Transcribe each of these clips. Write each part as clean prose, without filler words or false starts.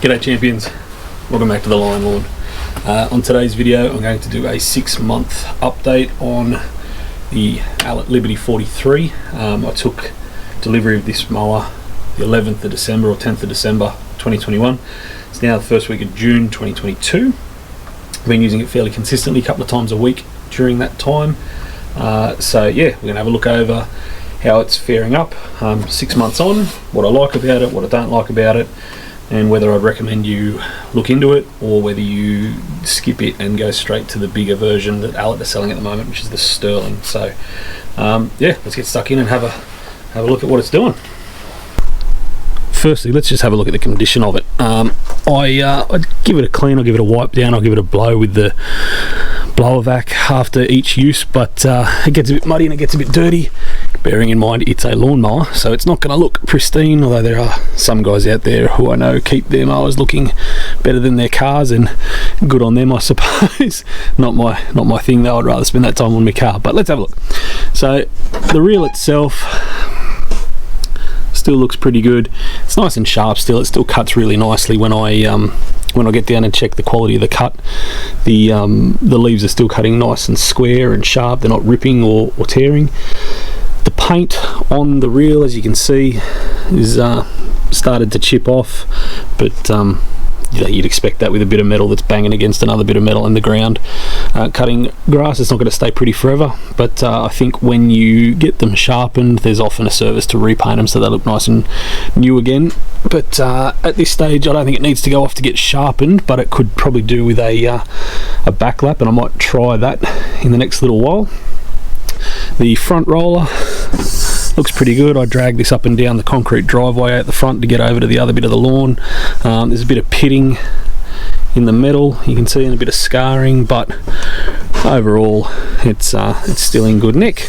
G'day champions, welcome back to the Lion Lord. On today's video I'm going to do a 6-month update on the Allett Liberty 43. I took delivery of this mower the 11th of December or 10th of December 2021. It's now the first week of June 2022. I've been using it fairly consistently, a couple of times a week during that time. So yeah, we're going to have a look over how it's faring up 6 months on, what I like about it, what I don't like about it, and whether I'd recommend you look into it or whether you skip it and go straight to the bigger version that Allett are selling at the moment, which is the Sterling. So yeah, let's get stuck in and have a look at what it's doing. Firstly, let's just have a look at the condition of it. I'd give it a clean, I'll give it a wipe down, I'll give it a blow with the blower vac after each use, but it gets a bit muddy and it gets a bit dirty, bearing in mind it's a lawnmower, so it's not going to look pristine, although there are some guys out there who I know keep their mowers looking better than their cars, and good on them, I suppose. not my thing though. I'd rather spend that time on my car. But let's have a look. So the reel itself still looks pretty good. It's nice and sharp still. It still cuts really nicely when I get down and check the quality of the cut. The leaves are still cutting nice and square and sharp. They're not ripping or tearing. The paint on the reel, as you can see, is started to chip off, but yeah, you'd expect that with a bit of metal that's banging against another bit of metal in the ground. Cutting grass, it's not going to stay pretty forever, but I think when you get them sharpened, there's often a service to repaint them so they look nice and new again. But at this stage, I don't think it needs to go off to get sharpened, but it could probably do with a backlap, and I might try that in the next little while. The front roller looks pretty good. I dragged this up and down the concrete driveway at the front to get over to the other bit of the lawn. There's a bit of pitting in the metal, you can see, and a bit of scarring, but overall it's still in good nick.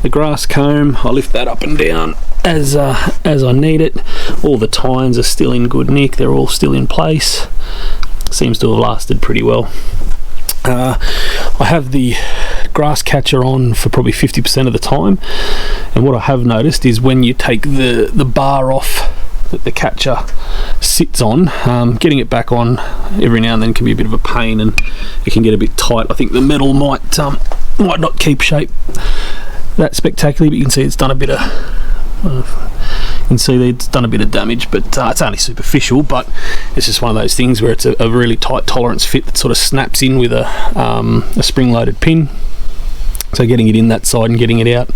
The grass comb, I lift that up and down as I need it. All the tines are still in good nick, they're all still in place. Seems to have lasted pretty well. I have the grass catcher on for probably 50% of the time, and what I have noticed is when you take the bar off that the catcher sits on, getting it back on every now and then can be a bit of a pain, and it can get a bit tight. I think the metal might not keep shape that spectacularly, but you can see it's done a bit of damage, but it's only superficial. But it's just one of those things where it's a really tight tolerance fit that sort of snaps in with a spring-loaded pin. So getting it in that side and getting it out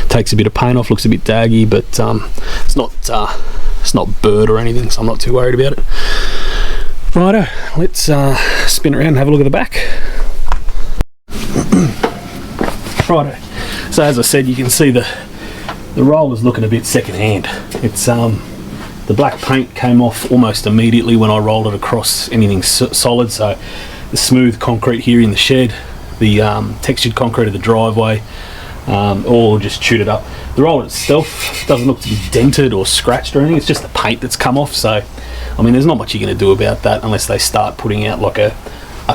takes a bit of paint off. Looks a bit daggy, but it's not burred or anything, so I'm not too worried about it. Righto, let's spin around and have a look at the back. Righto. So as I said, you can see the roll is looking a bit second-hand. It's the black paint came off almost immediately when I rolled it across anything solid. So the smooth concrete here in the shed, the textured concrete of the driveway, all just chewed it up. The roll itself doesn't look to be dented or scratched or anything. It's just the paint that's come off. So I mean, there's not much you're going to do about that unless they start putting out like a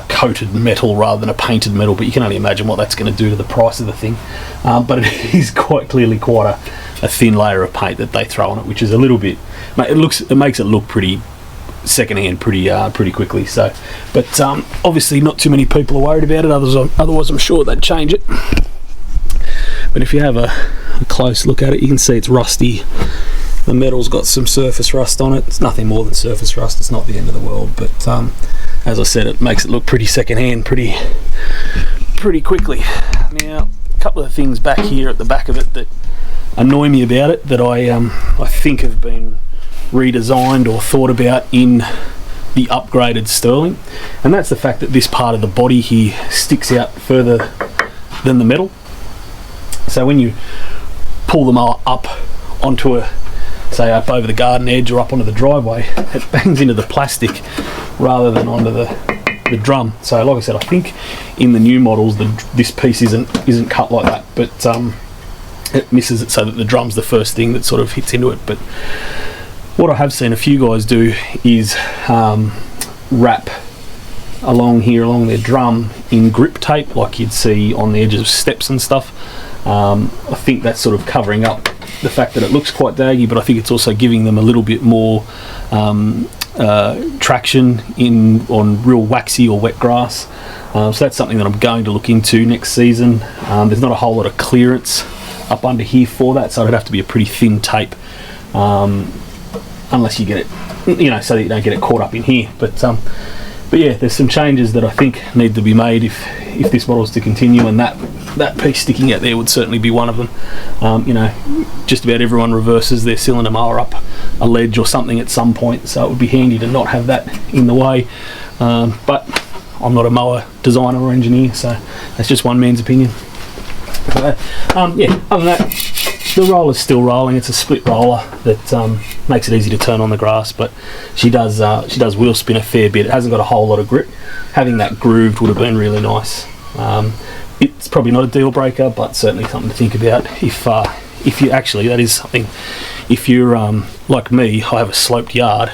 coated metal rather than a painted metal, but you can only imagine what that's going to do to the price of the thing. But it is quite clearly quite a thin layer of paint that they throw on it, which is a little bit, it makes it look pretty secondhand pretty quickly. So, but obviously not too many people are worried about it, otherwise I'm sure they'd change it. But if you have a close look at it, you can see it's rusty. The metal's got some surface rust on it. It's nothing more than surface rust. It's not the end of the world, but as I said, it makes it look pretty secondhand pretty quickly. Now, a couple of things back here at the back of it that annoy me about it, that I think have been redesigned or thought about in the upgraded Sterling, and that's the fact that this part of the body here sticks out further than the metal. So when you pull them up onto say up over the garden edge or up onto the driveway, it bangs into the plastic rather than onto the drum. So like I said, I think in the new models this piece isn't cut like that, but it misses it so that the drum's the first thing that sort of hits into it. But what I have seen a few guys do is wrap along their drum in grip tape, like you'd see on the edges of steps and stuff. I think that's sort of covering up the fact that it looks quite daggy, but I think it's also giving them a little bit more traction on real waxy or wet grass. So that's something that I'm going to look into next season. There's not a whole lot of clearance up under here for that, so it'd have to be a pretty thin tape, unless you get it, you know, so that you don't get it caught up in here. But yeah, there's some changes that I think need to be made if this model's to continue, and that piece sticking out there would certainly be one of them. You know, just about everyone reverses their cylinder mower up a ledge or something at some point, so it would be handy to not have that in the way. But I'm not a mower designer or engineer, so that's just one man's opinion. Yeah, other than that, the roller's still rolling. It's a split roller that makes it easy to turn on the grass, but she does wheel spin a fair bit. It hasn't got a whole lot of grip. Having that grooved would have been really nice. It's probably not a deal breaker, but certainly something to think about if you actually, that is something, if you're like me, I have a sloped yard,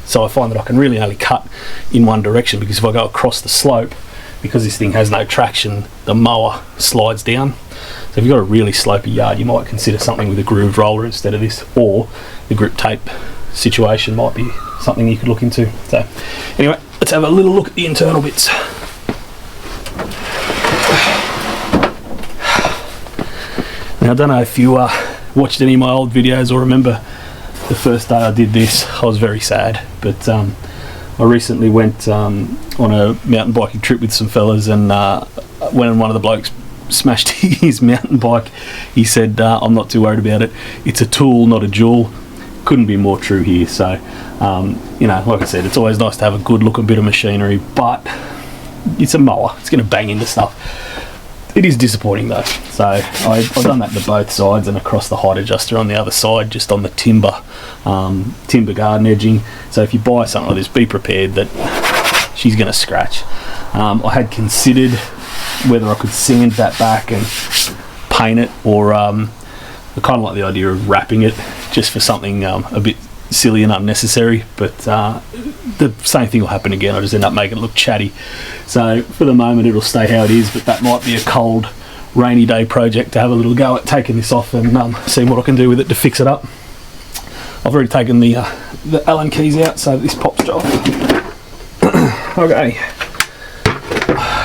so I find that I can really only cut in one direction, because if I go across the slope, because this thing has no traction, the mower slides down. So if you've got a really slopey yard, you might consider something with a grooved roller instead of this, or the grip tape situation might be something you could look into. So anyway, let's have a little look at the internal bits. Now, I don't know if you watched any of my old videos or remember the first day I did this. I was very sad, but I recently went on a mountain biking trip with some fellas, and when one of the blokes smashed his mountain bike, he said, I'm not too worried about it, it's a tool, not a jewel. Couldn't be more true here. So you know, like I said, it's always nice to have a good looking bit of machinery, but it's a mower, it's going to bang into stuff. It is disappointing though. So I've done that to both sides and across the height adjuster on the other side, just on the timber garden edging. So if you buy something like this, be prepared that she's going to scratch. I had considered whether I could sand that back and paint it, or I kind of like the idea of wrapping it just for something a bit silly and unnecessary, but the same thing will happen again. I just end up making it look chatty. So for the moment it'll stay how it is, but that might be a cold rainy day project to have a little go at taking this off and seeing what I can do with it to fix it up. I've already taken the Allen keys out, so this pops off. Okay,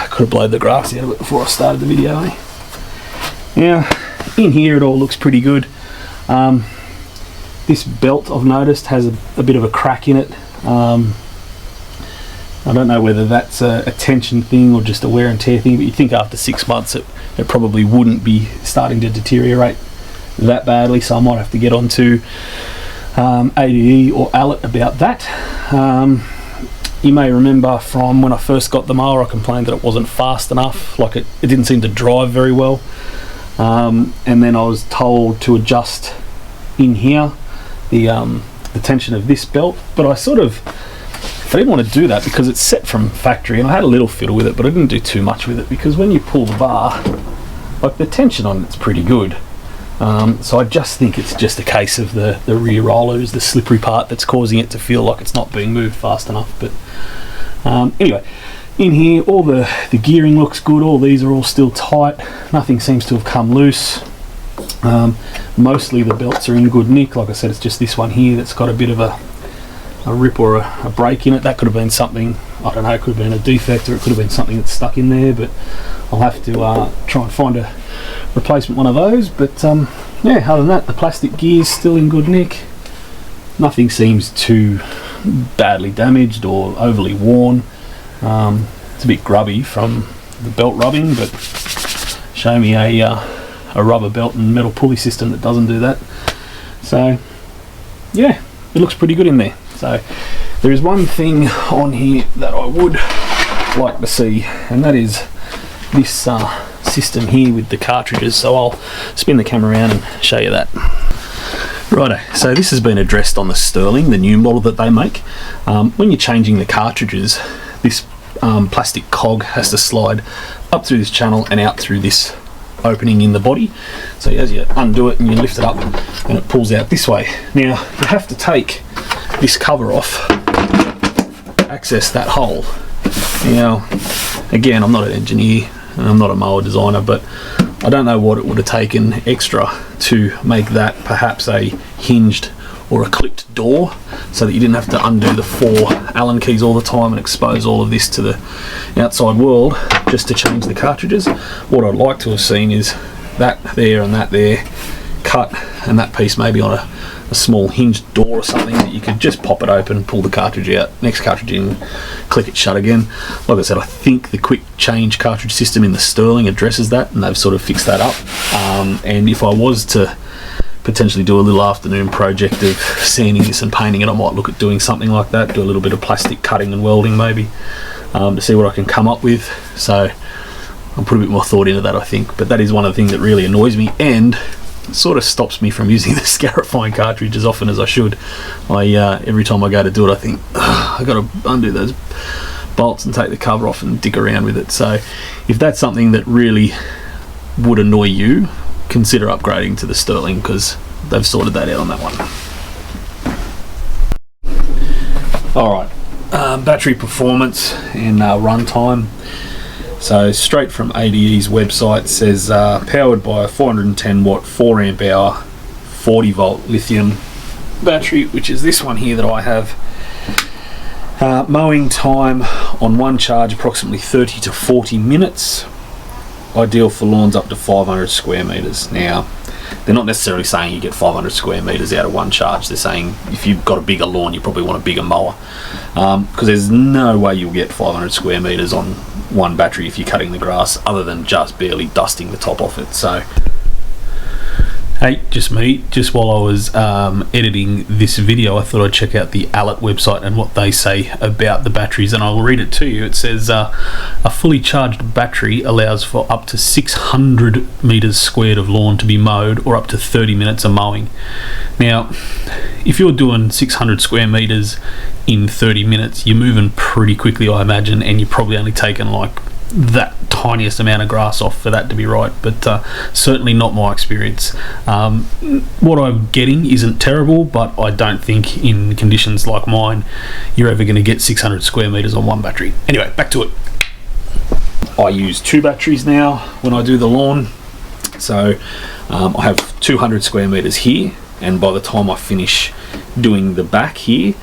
could have blowed the grass out of it before I started the video, eh? Now in here it all looks pretty good. This belt, I've noticed, has a bit of a crack in it. I don't know whether that's a tension thing or just a wear and tear thing, but you'd think after 6 months it probably wouldn't be starting to deteriorate that badly, so I might have to get onto ADE or Allett about that. You may remember from when I first got the mower, I complained that it wasn't fast enough, like it didn't seem to drive very well. And then I was told to adjust in here the tension of this belt, but I didn't want to do that because it's set from factory, and I had a little fiddle with it, but I didn't do too much with it, because when you pull the bar, like, the tension on it's pretty good. So I just think it's just a case of the rear roller is the slippery part that's causing it to feel like it's not being moved fast enough. But anyway, in here all the gearing looks good, all these are all still tight, nothing seems to have come loose. Mostly the belts are in good nick. Like I said, it's just this one here that's got a bit of a rip or a break in it. That could have been something, I don't know, it could have been a defect, or it could have been something that's stuck in there, but I'll have to try and find a replacement one of those. But yeah, other than that, the plastic gear's still in good nick. Nothing seems too badly damaged or overly worn. It's a bit grubby from the belt rubbing, but show me a rubber belt and metal pulley system that doesn't do that. So yeah, it looks pretty good in there. So there is one thing on here that I would like to see, and that is this system here with the cartridges. So I'll spin the camera around and show you that. Righto, so this has been addressed on the Sterling, the new model that they make. When you're changing the cartridges, this plastic cog has to slide up through this channel and out through this opening in the body. So as you undo it and you lift it up, and it pulls out this way. Now you have to take this cover off to access that hole. Now again, I'm not an engineer and I'm not a mower designer, but I don't know what it would have taken extra to make that perhaps a hinged or a clipped door, so that you didn't have to undo the 4 Allen keys all the time and expose all of this to the outside world just to change the cartridges. What I'd like to have seen is that there and that there cut, and that piece maybe on a small hinged door or something that you could just pop it open, pull the cartridge out, next cartridge in, click it shut again. Like I said, I think the quick change cartridge system in the Sterling addresses that, and they've sort of fixed that up. And if I was to potentially do a little afternoon project of sanding this and painting it, I might look at doing something like that, do a little bit of plastic cutting and welding maybe, to see what I can come up with. So I'll put a bit more thought into that, I think. But that is one of the things that really annoys me, and sort of stops me from using the scarifying cartridge as often as I should. Every time I go to do it, I think I got to undo those bolts and take the cover off and dig around with it. So if that's something that really would annoy you, consider upgrading to the Sterling, because they've sorted that out on that one. Alright, battery performance and runtime. So straight from ADE's website, says powered by a 410 watt 4 amp hour 40 volt lithium battery, which is this one here that I have. Mowing time on one charge approximately 30 to 40 minutes. Ideal for lawns up to 500 square meters. Now, they're not necessarily saying you get 500 square meters out of one charge. They're saying if you've got a bigger lawn, you probably want a bigger mower, because there's no way you'll get 500 square meters on one battery if you're cutting the grass, other than just barely dusting the top off it. So hey, just me, just while I was editing this video, I thought I'd check out the Allett website and what they say about the batteries, and I'll read it to you. It says a fully charged battery allows for up to 600 meters squared of lawn to be mowed, or up to 30 minutes of mowing. Now, if you're doing 600 square meters in 30 minutes, you're moving pretty quickly, I imagine, and you're probably only taking like that tiniest amount of grass off for that to be right, but certainly not my experience. What I'm getting isn't terrible, but I don't think in conditions like mine you're ever going to get 600 square meters on one battery. Anyway, back to it. I use 2 batteries now when I do the lawn. So I have 200 square meters here, and by the time I finish doing the back here,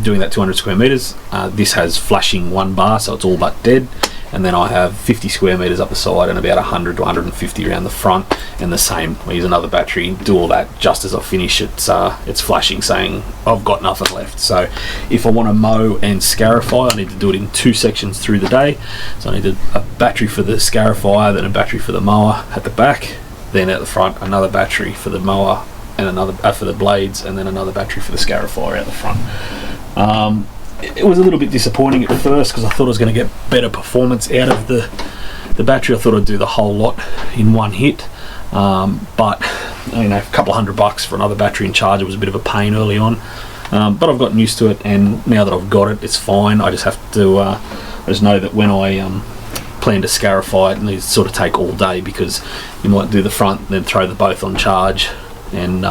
doing that 200 square meters, this has flashing 1 bar, so it's all but dead. And then I have 50 square meters up the side and about 100 to 150 around the front, and the same. I use another battery, do all that. Just as I finish, it's flashing saying I've got nothing left. So if I want to mow and scarify, I need to do it in 2 sections through the day. So I need a battery for the scarifier, then a battery for the mower at the back, then at the front another battery for the mower and another for the blades, and then another battery for the scarifier out the front. It was a little bit disappointing at first, because I thought I was going to get better performance out of the battery. I thought I'd do the whole lot in one hit, but you know, a couple of $100 for another battery and charger was a bit of a pain early on, but I've gotten used to it, and now that I've got it, it's fine. I just have to I just know that when I plan to scarify it, and these sort of take all day, because you might do the front and then throw the both on charge and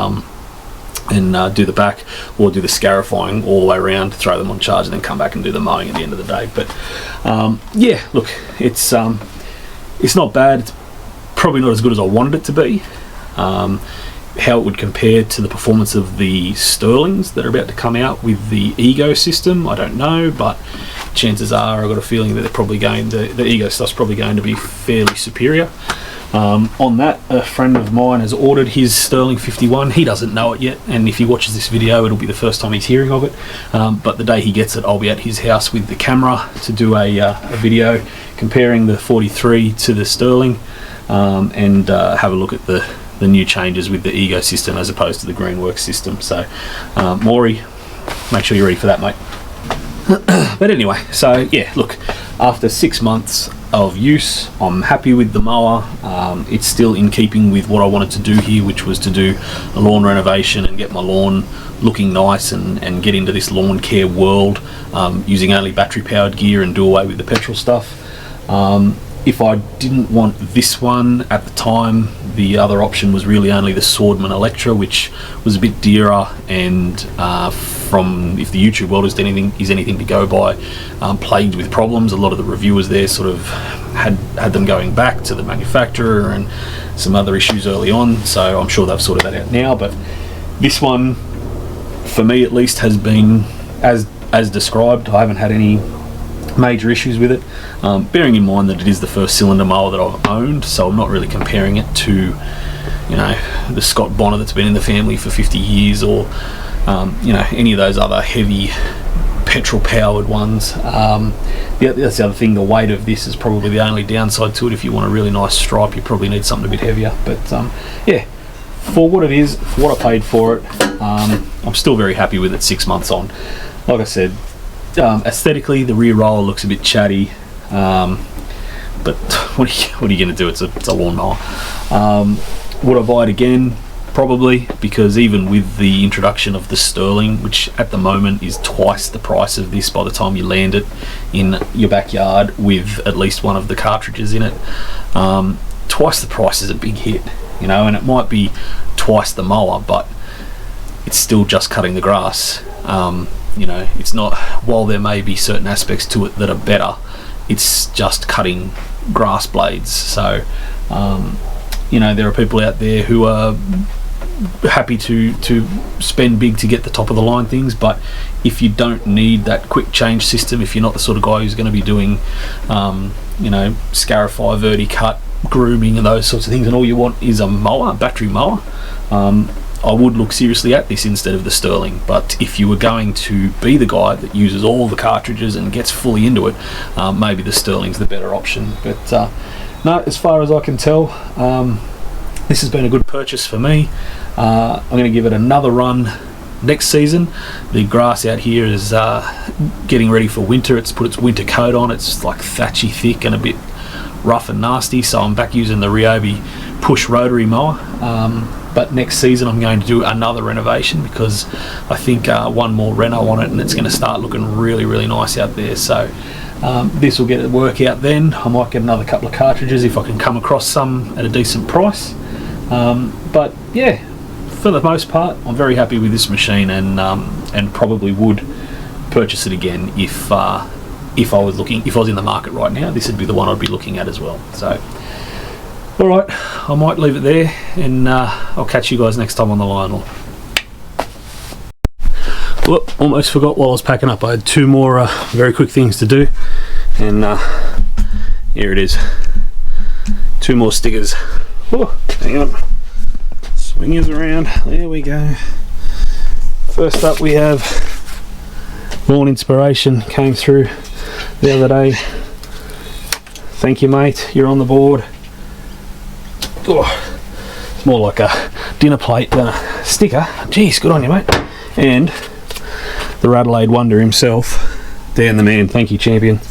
do the back, or do the scarifying all the way around, throw them on charge, and then come back and do the mowing at the end of the day. But yeah, look, it's not bad. It's probably not as good as I wanted it to be. How it would compare to the performance of the Sterlings that are about to come out with the Ego system, I don't know, but chances are I've got a feeling that the Ego stuff's probably going to be fairly superior. On that, a friend of mine has ordered his Sterling 51. He doesn't know it yet, and if he watches this video, it'll be the first time he's hearing of it. But the day he gets it, I'll be at his house with the camera to do a video comparing the 43 to the Sterling, and have a look at the new changes with the Ego system as opposed to the Greenworks system. So, Maury, make sure you're ready for that, mate. But anyway, so yeah, look, after 6 months of use, I'm happy with the mower. It's still in keeping with what I wanted to do here, which was to do a lawn renovation and get my lawn looking nice and get into this lawn care world, using only battery powered gear and do away with the petrol stuff. If I didn't want this one at the time, the other option was really only the Swordman Electra, which was a bit dearer, and from, if the YouTube world is anything to go by, plagued with problems. A lot of the reviewers there sort of had them going back to the manufacturer and some other issues early on, so I'm sure they've sorted that out now. But This one, for me at least, has been as described. I haven't had any major issues with it, bearing in mind that it is the first cylinder mower that I've owned, so I'm not really comparing it to, you know, the Scott Bonner that's been in the family for 50 years, or you know, any of those other heavy petrol powered ones. That's the other thing, the weight of this is probably the only downside to it. If you want a really nice stripe, you probably need something a bit heavier, but yeah, for what it is, for what I paid for it, I'm still very happy with it 6 months on. Like I said, aesthetically the rear roller looks a bit chatty, but what are you going to do? It's a lawnmower. Would I buy it again? Probably, because even with the introduction of the Sterling, which at the moment is twice the price of this by the time you land it in your backyard with at least one of the cartridges in it, twice the price is a big hit, you know, and it might be twice the mower, but it's still just cutting the grass. You know, it's not, while there may be certain aspects to it that are better, it's just cutting grass blades. So you know, there are people out there who are happy to spend big to get the top of the line things, but if you don't need that quick change system, if you're not the sort of guy who's going to be doing you know, Scarify, verti-cut, grooming and those sorts of things, and all you want is a mower, a battery mower, I would look seriously at this instead of the Sterling. But if you were going to be the guy that uses all the cartridges and gets fully into it, maybe the Sterling's the better option. But no, as far as I can tell, this has been a good purchase for me. I'm going to give it another run next season. The grass out here is getting ready for winter. It's put its winter coat on. It's like thatchy thick and a bit rough and nasty, so I'm back using the Ryobi push rotary mower. But next season I'm going to do another renovation, because I think one more reno on it and it's going to start looking really, really nice out there. So this will get it work out then. I might get another couple of cartridges if I can come across some at a decent price. But yeah, for the most part I'm very happy with this machine, and probably would purchase it again if I was in the market right now. This would be the one I'd be looking at as well. So alright, I might leave it there, and I'll catch you guys next time on the Lionel. Well, almost forgot while I was packing up. I had two more very quick things to do, and here it is. Two more stickers. Oh, hang on. Swing us around. There we go. First up we have Lawn Inspiration, came through the other day. Thank you, mate, you're on the board. Oh, it's more like a dinner plate than a sticker. Jeez, good on you, mate. And the Adelaide Wonder himself, Dan the man. Thank you, champion.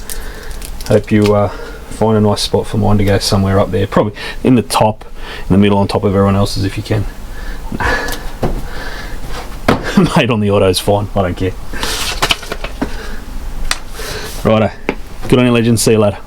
Hope you find a nice spot for mine to go somewhere up there, probably in the top, in the middle, on top of everyone else's if you can. Mate on the auto's fine, I don't care. Righto, good on you, legends. See you later.